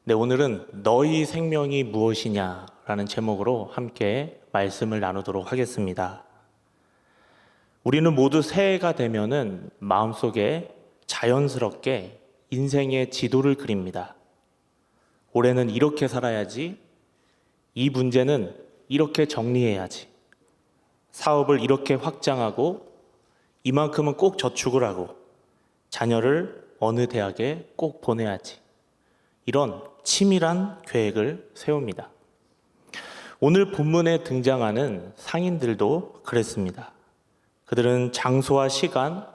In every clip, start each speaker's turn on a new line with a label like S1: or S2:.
S1: 네, 오늘은 너희 생명이 무엇이냐라는 제목으로 함께 말씀을 나누도록 하겠습니다. 우리는 모두 새해가 되면은 마음속에 자연스럽게 인생의 지도를 그립니다. 올해는 이렇게 살아야지, 이 문제는 이렇게 정리해야지, 사업을 이렇게 확장하고 이만큼은 꼭 저축을 하고 자녀를 어느 대학에 꼭 보내야지, 이런 치밀한 계획을 세웁니다. 오늘 본문에 등장하는 상인들도 그랬습니다. 그들은 장소와 시간,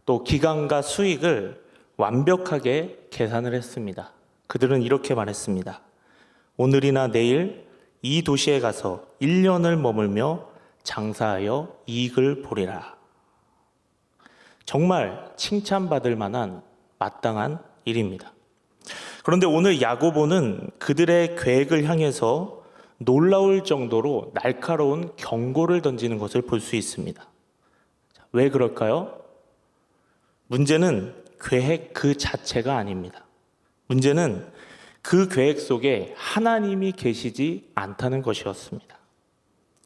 S1: 또 기간과 수익을 완벽하게 계산을 했습니다. 그들은 이렇게 말했습니다. 오늘이나 내일 이 도시에 가서 1년을 머물며 장사하여 이익을 보리라. 정말 칭찬받을 만한 마땅한 일입니다. 그런데 오늘 야고보는 그들의 계획을 향해서 놀라울 정도로 날카로운 경고를 던지는 것을 볼 수 있습니다. 왜 그럴까요? 문제는 계획 그 자체가 아닙니다. 문제는 그 계획 속에 하나님이 계시지 않다는 것이었습니다.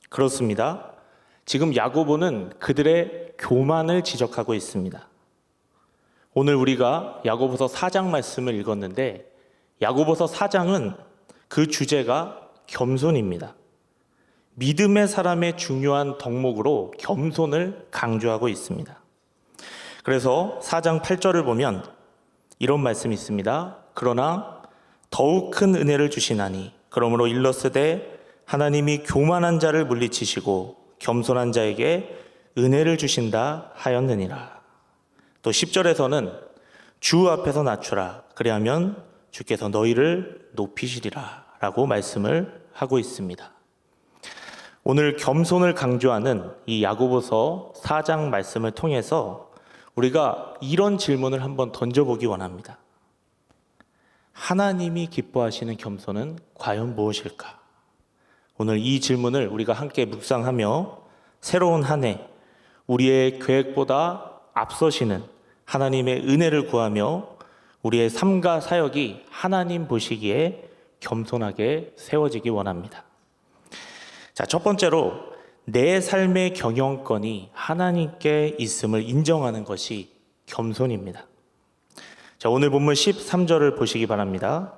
S1: 그렇습니다. 지금 야고보는 그들의 교만을 지적하고 있습니다. 오늘 우리가 야고보서 4장 말씀을 읽었는데 야고보서 4장은 그 주제가 겸손입니다. 믿음의 사람의 중요한 덕목으로 겸손을 강조하고 있습니다. 그래서 4장 8절을 보면 이런 말씀이 있습니다. 그러나 더욱 큰 은혜를 주시나니 그러므로 일렀으되 하나님이 교만한 자를 물리치시고 겸손한 자에게 은혜를 주신다 하였느니라. 또 10절에서는 주 앞에서 낮추라 그리하면 주께서 너희를 높이시리라 라고 말씀을 하고 있습니다. 오늘 겸손을 강조하는 이 야고보서 4장 말씀을 통해서 우리가 이런 질문을 한번 던져보기 원합니다. 하나님이 기뻐하시는 겸손은 과연 무엇일까? 오늘 이 질문을 우리가 함께 묵상하며 새로운 한 해 우리의 계획보다 앞서시는 하나님의 은혜를 구하며 우리의 삶과 사역이 하나님 보시기에 겸손하게 세워지기 원합니다. 자, 첫 번째로 내 삶의 경영권이 하나님께 있음을 인정하는 것이 겸손입니다. 자, 오늘 본문 13절을 보시기 바랍니다.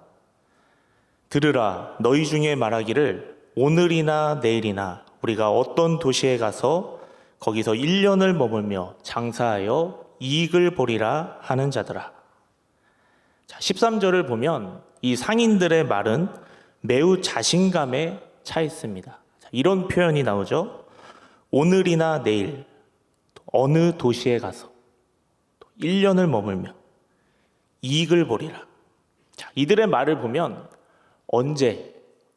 S1: 들으라 너희 중에 말하기를 오늘이나 내일이나 우리가 어떤 도시에 가서 거기서 1년을 머물며 장사하여 이익을 보리라 하는 자들아. 자, 13절을 보면 이 상인들의 말은 매우 자신감에 차 있습니다. 자, 이런 표현이 나오죠. 오늘이나 내일 어느 도시에 가서 1년을 머물며 이익을 보리라. 자, 이들의 말을 보면 언제,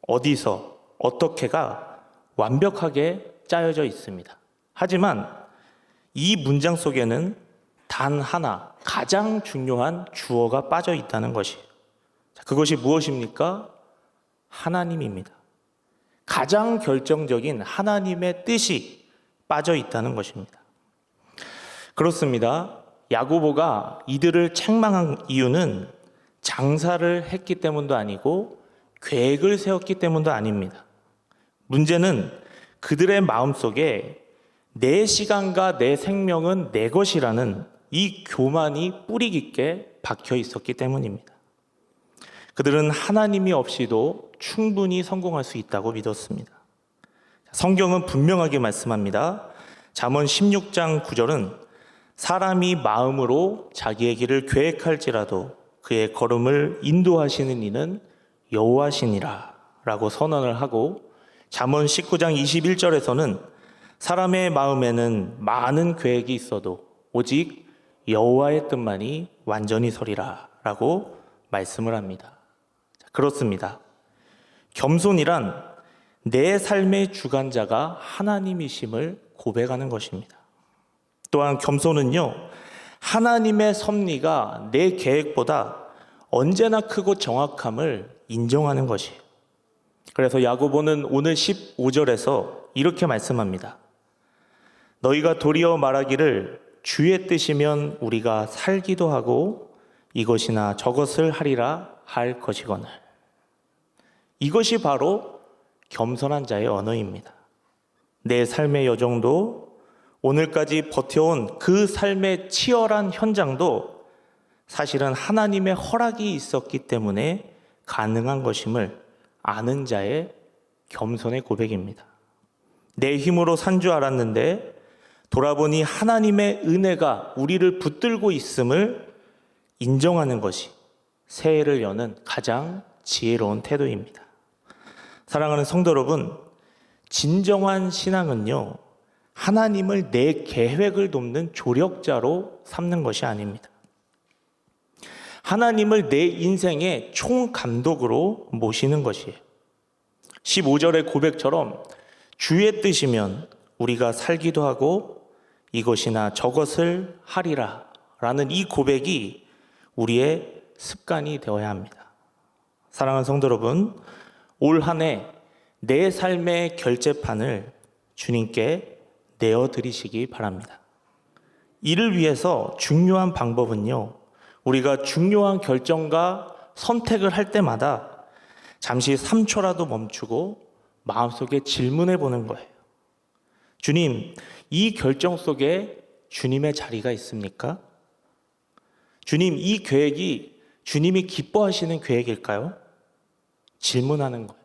S1: 어디서, 어떻게가 완벽하게 짜여져 있습니다. 하지만 이 문장 속에는 단 하나, 가장 중요한 주어가 빠져 있다는 것이, 그것이 무엇입니까? 하나님입니다. 가장 결정적인 하나님의 뜻이 빠져 있다는 것입니다. 그렇습니다. 야고보가 이들을 책망한 이유는 장사를 했기 때문도 아니고 계획을 세웠기 때문도 아닙니다. 문제는 그들의 마음속에 내 시간과 내 생명은 내 것이라는 이 교만이 뿌리 깊게 박혀 있었기 때문입니다. 그들은 하나님이 없이도 충분히 성공할 수 있다고 믿었습니다. 성경은 분명하게 말씀합니다. 잠언 16장 9절은 사람이 마음으로 자기의 길을 계획할지라도 그의 걸음을 인도하시는 이는 여호와시니라 라고 선언을 하고, 잠언 19장 21절에서는 사람의 마음에는 많은 계획이 있어도 오직 여호와의 뜻만이 완전히 서리라 라고 말씀을 합니다. 그렇습니다. 겸손이란 내 삶의 주관자가 하나님이심을 고백하는 것입니다. 또한 겸손은요, 하나님의 섭리가 내 계획보다 언제나 크고 정확함을 인정하는 것이에요. 그래서 야고보는 오늘 15절에서 이렇게 말씀합니다. 너희가 도리어 말하기를 주의 뜻이면 우리가 살기도 하고 이것이나 저것을 하리라 할 것이거늘. 이것이 바로 겸손한 자의 언어입니다. 내 삶의 여정도, 오늘까지 버텨온 그 삶의 치열한 현장도 사실은 하나님의 허락이 있었기 때문에 가능한 것임을 아는 자의 겸손의 고백입니다. 내 힘으로 산 줄 알았는데 돌아보니 하나님의 은혜가 우리를 붙들고 있음을 인정하는 것이 새해를 여는 가장 지혜로운 태도입니다. 사랑하는 성도 여러분, 진정한 신앙은요, 하나님을 내 계획을 돕는 조력자로 삼는 것이 아닙니다. 하나님을 내 인생의 총감독으로 모시는 것이에요. 15절의 고백처럼 주의 뜻이면 우리가 살기도 하고 이것이나 저것을 하리라 라는 이 고백이 우리의 습관이 되어야 합니다. 사랑하는 성도 여러분, 올 한 해 내 삶의 결제판을 주님께 내어드리시기 바랍니다. 이를 위해서 중요한 방법은요, 우리가 중요한 결정과 선택을 할 때마다 잠시 3초라도 멈추고 마음속에 질문해 보는 거예요. 주님, 이 결정 속에 주님의 자리가 있습니까? 주님, 이 계획이 주님이 기뻐하시는 계획일까요? 질문하는 거예요.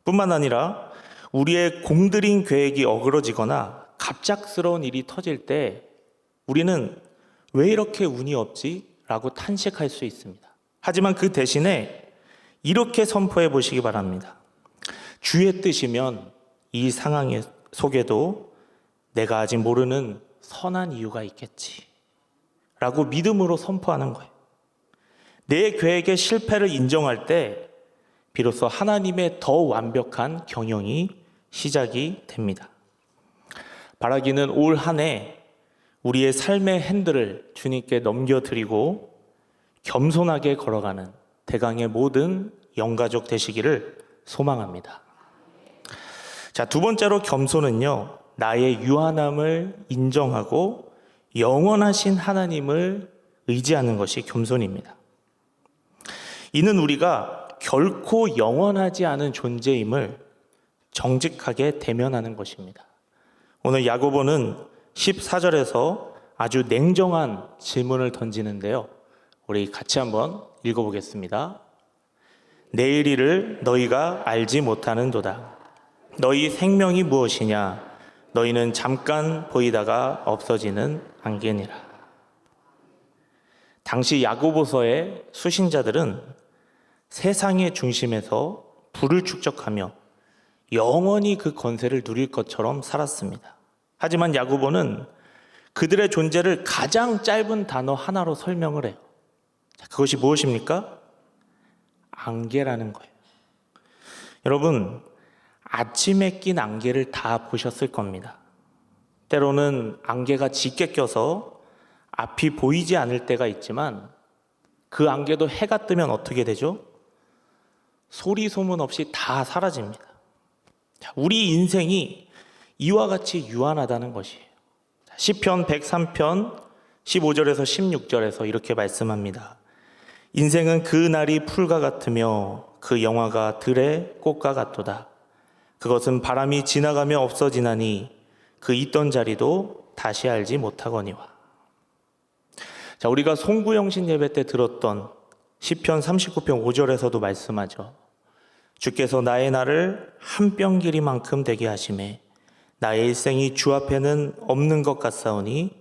S1: 뿐만 아니라 우리의 공들인 계획이 어그러지거나 갑작스러운 일이 터질 때 우리는 왜 이렇게 운이 없지? 라고 탄식할 수 있습니다. 하지만 그 대신에 이렇게 선포해 보시기 바랍니다. 주의 뜻이면 이 상황 속에도 내가 아직 모르는 선한 이유가 있겠지 라고 믿음으로 선포하는 거예요. 내 계획의 실패를 인정할 때 비로소 하나님의 더 완벽한 경영이 시작이 됩니다. 바라기는 올 한 해 우리의 삶의 핸들을 주님께 넘겨드리고 겸손하게 걸어가는 대강의 모든 영가족 되시기를 소망합니다. 자, 두 번째로 겸손은요, 나의 유한함을 인정하고 영원하신 하나님을 의지하는 것이 겸손입니다. 이는 우리가 결코 영원하지 않은 존재임을 정직하게 대면하는 것입니다. 오늘 야고보는 14절에서 아주 냉정한 질문을 던지는데요. 우리 같이 한번 읽어보겠습니다. 내일 일을 너희가 알지 못하는도다. 너희 생명이 무엇이냐? 너희는 잠깐 보이다가 없어지는 안개니라. 당시 야고보서의 수신자들은 세상의 중심에서 부를 축적하며 영원히 그 권세를 누릴 것처럼 살았습니다. 하지만 야고보는 그들의 존재를 가장 짧은 단어 하나로 설명을 해요. 그것이 무엇입니까? 안개라는 거예요. 여러분, 아침에 낀 안개를 다 보셨을 겁니다. 때로는 안개가 짙게 껴서 앞이 보이지 않을 때가 있지만 그 안개도 해가 뜨면 어떻게 되죠? 소리 소문 없이 다 사라집니다. 우리 인생이 이와 같이 유한하다는 것이에요. 시편 103편 15절에서 16절에서 이렇게 말씀합니다. 인생은 그 날이 풀과 같으며 그 영화가 들의 꽃과 같도다. 그것은 바람이 지나가며 없어지나니 그 있던 자리도 다시 알지 못하거니와. 자, 우리가 송구영신 예배 때 들었던 시편 39편 5절에서도 말씀하죠. 주께서 나의 날을 한 뼘 길이만큼 되게 하시매 나의 일생이 주 앞에는 없는 것 같사오니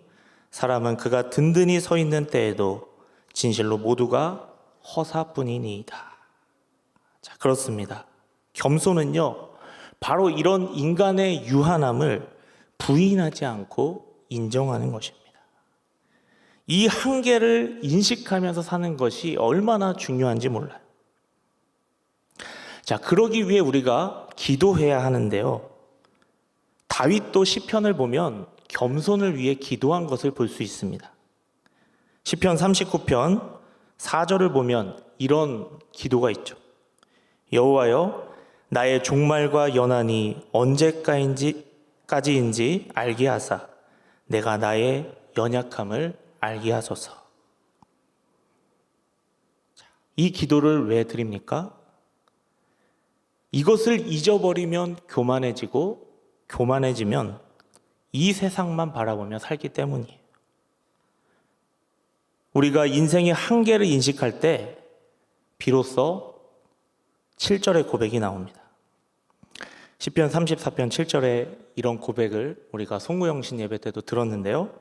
S1: 사람은 그가 든든히 서 있는 때에도 진실로 모두가 허사뿐이니이다. 자, 그렇습니다. 겸손은요, 바로 이런 인간의 유한함을 부인하지 않고 인정하는 것입니다. 이 한계를 인식하면서 사는 것이 얼마나 중요한지 몰라요. 자, 그러기 위해 우리가 기도해야 하는데요. 다윗도 시편을 보면 겸손을 위해 기도한 것을 볼 수 있습니다. 시편 39편 4절을 보면 이런 기도가 있죠. 여호와여, 나의 종말과 연한이 언제까지인지 알게 하사 내가 나의 연약함을 알게 하소서. 이 기도를 왜 드립니까? 이것을 잊어버리면 교만해지고, 교만해지면 이 세상만 바라보며 살기 때문이에요. 우리가 인생의 한계를 인식할 때 비로소 7절의 고백이 나옵니다. 시편 34편 7절에 이런 고백을 우리가 송구영신 예배 때도 들었는데요.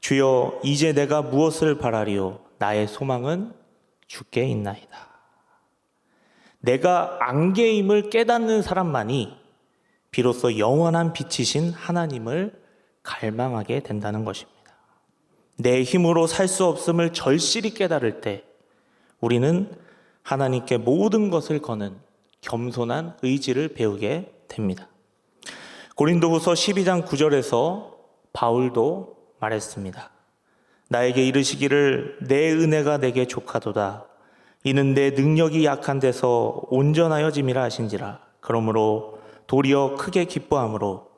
S1: 주여, 이제 내가 무엇을 바라리요? 나의 소망은 주께 있나이다. 내가 안개임을 깨닫는 사람만이 비로소 영원한 빛이신 하나님을 갈망하게 된다는 것입니다. 내 힘으로 살 수 없음을 절실히 깨달을 때 우리는 하나님께 모든 것을 거는 겸손한 의지를 배우게 됩니다. 고린도후서 12장 9절에서 바울도 말했습니다. 나에게 이르시기를 내 은혜가 내게 족하도다. 이는 내 능력이 약한 데서 온전하여짐이라 하신지라. 그러므로 도리어 크게 기뻐함으로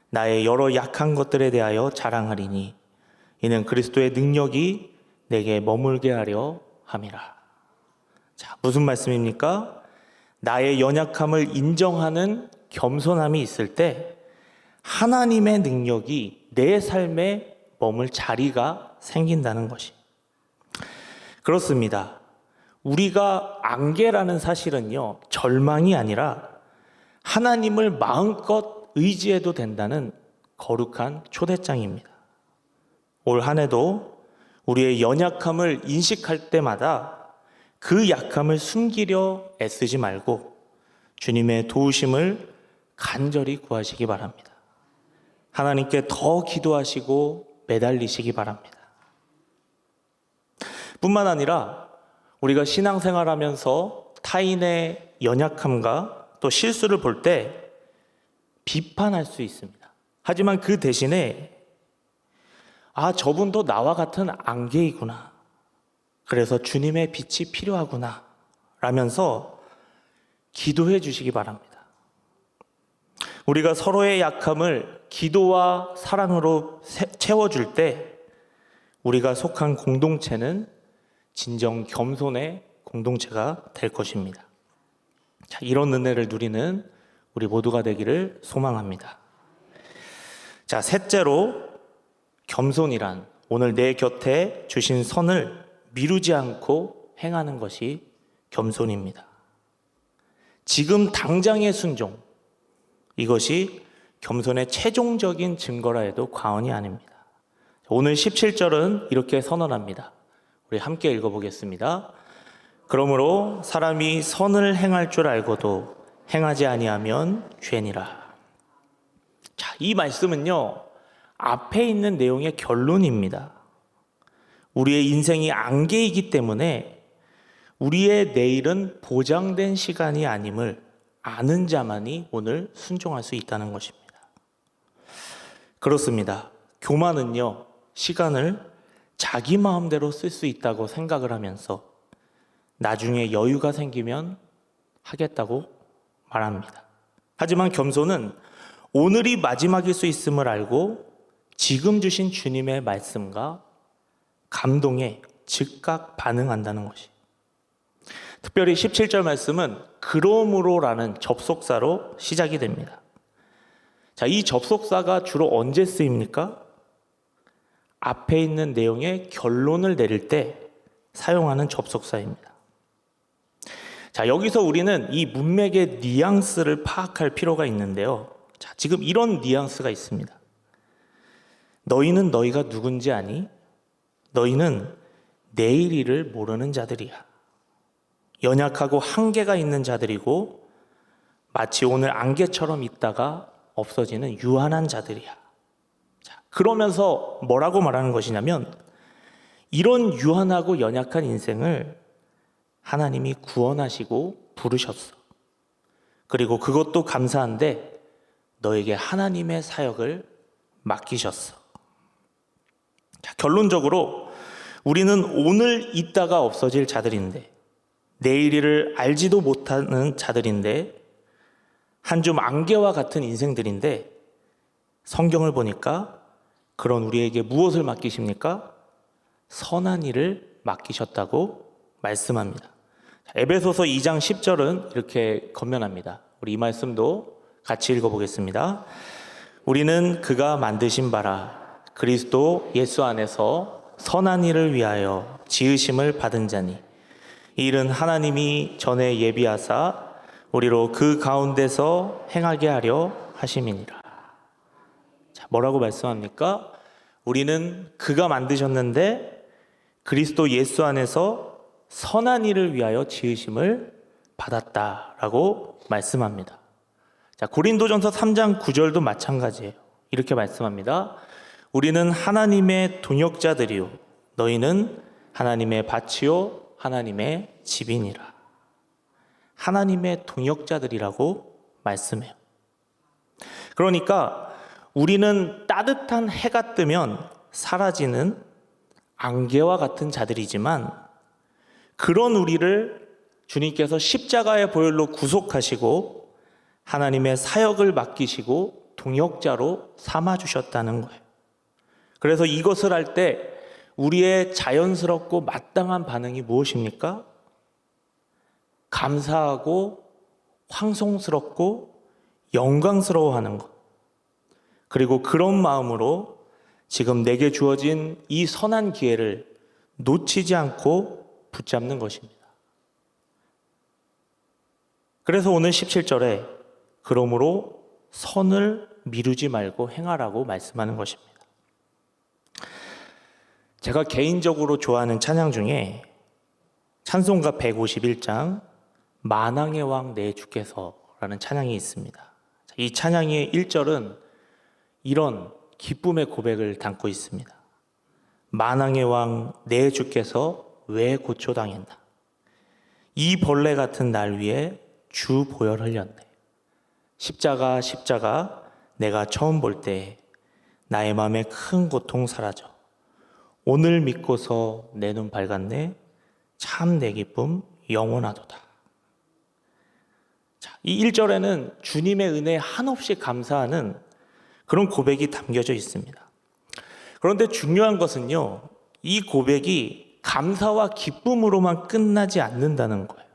S1: 나의 여러 약한 것들에 대하여 자랑하리니 이는 그리스도의 능력이 내게 머물게 하려 함이라. 자, 무슨 말씀입니까? 나의 연약함을 인정하는 겸손함이 있을 때 하나님의 능력이 내 삶에 머물 자리가 생긴다는 것이. 그렇습니다. 우리가 안개라는 사실은요, 절망이 아니라 하나님을 마음껏 의지해도 된다는 거룩한 초대장입니다. 올 한 해도 우리의 연약함을 인식할 때마다 그 약함을 숨기려 애쓰지 말고 주님의 도우심을 간절히 구하시기 바랍니다. 하나님께 더 기도하시고 매달리시기 바랍니다. 뿐만 아니라 우리가 신앙생활하면서 타인의 연약함과 또 실수를 볼 때 비판할 수 있습니다. 하지만 그 대신에 저분도 나와 같은 안개이구나. 그래서 주님의 빛이 필요하구나. 라면서 기도해 주시기 바랍니다. 우리가 서로의 약함을 기도와 사랑으로 채워줄 때 우리가 속한 공동체는 진정 겸손의 공동체가 될 것입니다. 자, 이런 은혜를 누리는 우리 모두가 되기를 소망합니다. 자, 셋째로 겸손이란 오늘 내 곁에 주신 선을 미루지 않고 행하는 것이 겸손입니다. 지금 당장의 순종, 이것이 겸손의 최종적인 증거라 해도 과언이 아닙니다. 오늘 17절은 이렇게 선언합니다. 우리 함께 읽어보겠습니다. 그러므로 사람이 선을 행할 줄 알고도 행하지 아니하면 죄니라. 자, 이 말씀은요, 앞에 있는 내용의 결론입니다. 우리의 인생이 안개이기 때문에 우리의 내일은 보장된 시간이 아님을 아는 자만이 오늘 순종할 수 있다는 것입니다. 그렇습니다. 교만은요, 시간을 자기 마음대로 쓸 수 있다고 생각을 하면서 나중에 여유가 생기면 하겠다고 말합니다. 하지만 겸손은 오늘이 마지막일 수 있음을 알고 지금 주신 주님의 말씀과 감동에 즉각 반응한다는 것이. 특별히 17절 말씀은 그러므로라는 접속사로 시작이 됩니다. 자, 이 접속사가 주로 언제 쓰입니까? 앞에 있는 내용의 결론을 내릴 때 사용하는 접속사입니다. 자, 여기서 우리는 이 문맥의 뉘앙스를 파악할 필요가 있는데요. 자, 지금 이런 뉘앙스가 있습니다. 너희는 너희가 누군지 아니? 너희는 내일 일을 모르는 자들이야. 연약하고 한계가 있는 자들이고 마치 오늘 안개처럼 있다가 없어지는 유한한 자들이야. 자, 그러면서 뭐라고 말하는 것이냐면 이런 유한하고 연약한 인생을 하나님이 구원하시고 부르셨어. 그리고 그것도 감사한데 너에게 하나님의 사역을 맡기셨어. 자, 결론적으로 우리는 오늘 있다가 없어질 자들인데 내일 일을 알지도 못하는 자들인데 한 줌 안개와 같은 인생들인데 성경을 보니까 그런 우리에게 무엇을 맡기십니까? 선한 일을 맡기셨다고 말씀합니다. 에베소서 2장 10절은 이렇게 건면합니다. 우리 이 말씀도 같이 읽어보겠습니다. 우리는 그가 만드신 바라 그리스도 예수 안에서 선한 일을 위하여 지으심을 받은 자니 이 일은 하나님이 전에 예비하사 우리로 그 가운데서 행하게 하려 하심이니라. 자, 뭐라고 말씀합니까? 우리는 그가 만드셨는데 그리스도 예수 안에서 선한 일을 위하여 지으심을 받았다라고 말씀합니다. 자, 고린도전서 3장 9절도 마찬가지예요. 이렇게 말씀합니다. 우리는 하나님의 동역자들이요 너희는 하나님의 밭이요 하나님의 집이니라. 하나님의 동역자들이라고 말씀해요. 그러니까 우리는 따뜻한 해가 뜨면 사라지는 안개와 같은 자들이지만 그런 우리를 주님께서 십자가의 보혈로 구속하시고 하나님의 사역을 맡기시고 동역자로 삼아주셨다는 거예요. 그래서 이것을 할 때 우리의 자연스럽고 마땅한 반응이 무엇입니까? 감사하고 황송스럽고 영광스러워하는 것. 그리고 그런 마음으로 지금 내게 주어진 이 선한 기회를 놓치지 않고 붙잡는 것입니다. 그래서 오늘 17절에 그러므로 선을 미루지 말고 행하라고 말씀하는 것입니다. 제가 개인적으로 좋아하는 찬양 중에 찬송가 151장 만왕의 왕 내 주께서라는 찬양이 있습니다. 이 찬양의 1절은 이런 기쁨의 고백을 담고 있습니다. 만왕의 왕 내 주께서 왜 고초당했나? 이 벌레 같은 날 위에 주 보혈 흘렸네. 십자가 내가 처음 볼 때 나의 마음에 큰 고통 사라져. 오늘 믿고서 내 눈 밝았네. 참 내 기쁨 영원하도다. 자, 이 1절에는 주님의 은혜에 한없이 감사하는 그런 고백이 담겨져 있습니다. 그런데 중요한 것은요, 이 고백이 감사와 기쁨으로만 끝나지 않는다는 거예요.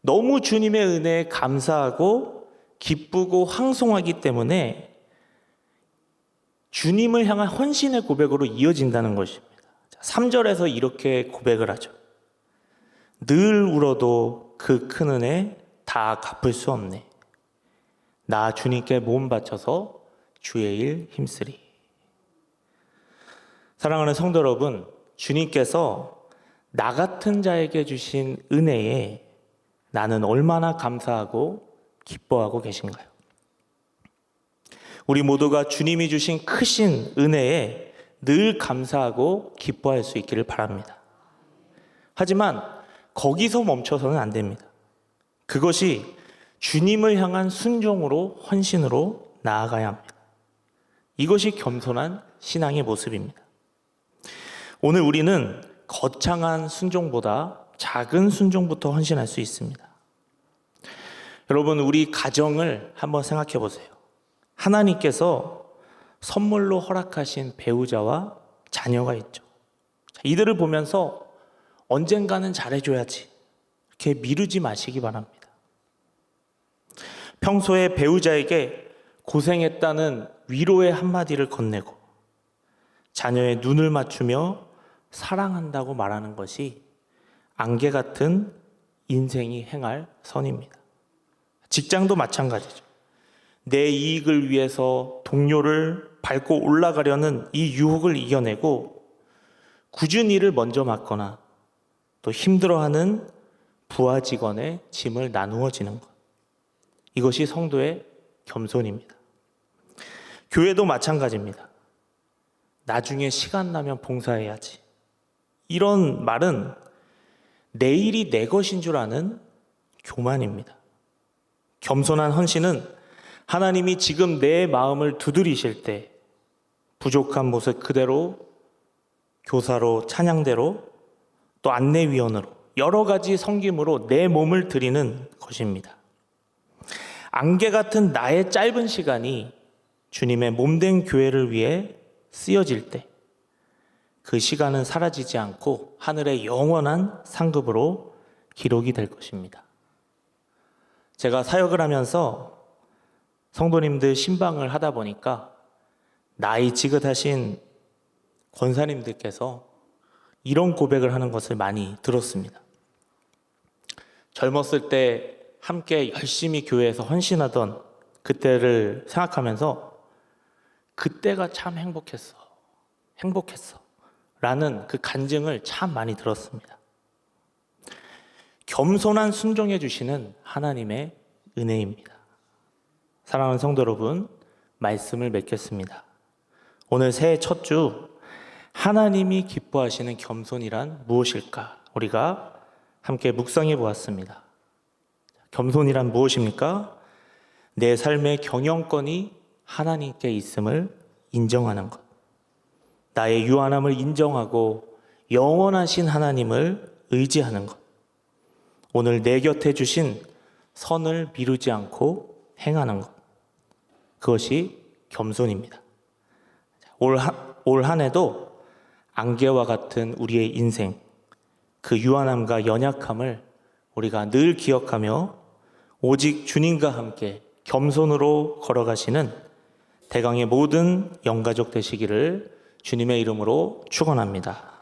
S1: 너무 주님의 은혜에 감사하고 기쁘고 황송하기 때문에 주님을 향한 헌신의 고백으로 이어진다는 것입니다. 3절에서 이렇게 고백을 하죠. 늘 울어도 그 큰 은혜 다 갚을 수 없네. 나 주님께 몸 바쳐서 주의 일 힘쓰리. 사랑하는 성도 여러분, 주님께서 나 같은 자에게 주신 은혜에 나는 얼마나 감사하고 기뻐하고 계신가요? 우리 모두가 주님이 주신 크신 은혜에 늘 감사하고 기뻐할 수 있기를 바랍니다. 하지만 거기서 멈춰서는 안 됩니다. 그것이 주님을 향한 순종으로 헌신으로 나아가야 합니다. 이것이 겸손한 신앙의 모습입니다. 오늘 우리는 거창한 순종보다 작은 순종부터 헌신할 수 있습니다. 여러분, 우리 가정을 한번 생각해 보세요. 하나님께서 선물로 허락하신 배우자와 자녀가 있죠. 이들을 보면서 언젠가는 잘해줘야지 이렇게 미루지 마시기 바랍니다. 평소에 배우자에게 고생했다는 위로의 한마디를 건네고 자녀의 눈을 맞추며 사랑한다고 말하는 것이 안개 같은 인생이 행할 선입니다. 직장도 마찬가지죠. 내 이익을 위해서 동료를 밟고 올라가려는 이 유혹을 이겨내고 굳은 일을 먼저 맡거나 또 힘들어하는 부하 직원의 짐을 나누어 지는 것. 이것이 성도의 겸손입니다. 교회도 마찬가지입니다. 나중에 시간 나면 봉사해야지. 이런 말은 내일이 내 것인 줄 아는 교만입니다. 겸손한 헌신은 하나님이 지금 내 마음을 두드리실 때 부족한 모습 그대로 교사로 찬양대로 또 안내위원으로 여러 가지 섬김으로 내 몸을 드리는 것입니다. 안개 같은 나의 짧은 시간이 주님의 몸된 교회를 위해 쓰여질 때 그 시간은 사라지지 않고 하늘의 영원한 상급으로 기록이 될 것입니다. 제가 사역을 하면서 성도님들 신방을 하다 보니까 나이 지긋하신 권사님들께서 이런 고백을 하는 것을 많이 들었습니다. 젊었을 때 함께 열심히 교회에서 헌신하던 그때를 생각하면서 그때가 참 행복했어 라는 그 간증을 참 많이 들었습니다. 겸손한 순종해 주시는 하나님의 은혜입니다. 사랑하는 성도 여러분, 말씀을 맺겠습니다. 오늘 새해 첫 주 하나님이 기뻐하시는 겸손이란 무엇일까? 우리가 함께 묵상해 보았습니다. 겸손이란 무엇입니까? 내 삶의 경영권이 하나님께 있음을 인정하는 것. 나의 유한함을 인정하고 영원하신 하나님을 의지하는 것. 오늘 내 곁에 주신 선을 미루지 않고 행하는 것. 그것이 겸손입니다. 올 한 해도 안개와 같은 우리의 인생, 그 유한함과 연약함을 우리가 늘 기억하며 오직 주님과 함께 겸손으로 걸어가시는 대강의 모든 영가족 되시기를 주님의 이름으로 축원합니다.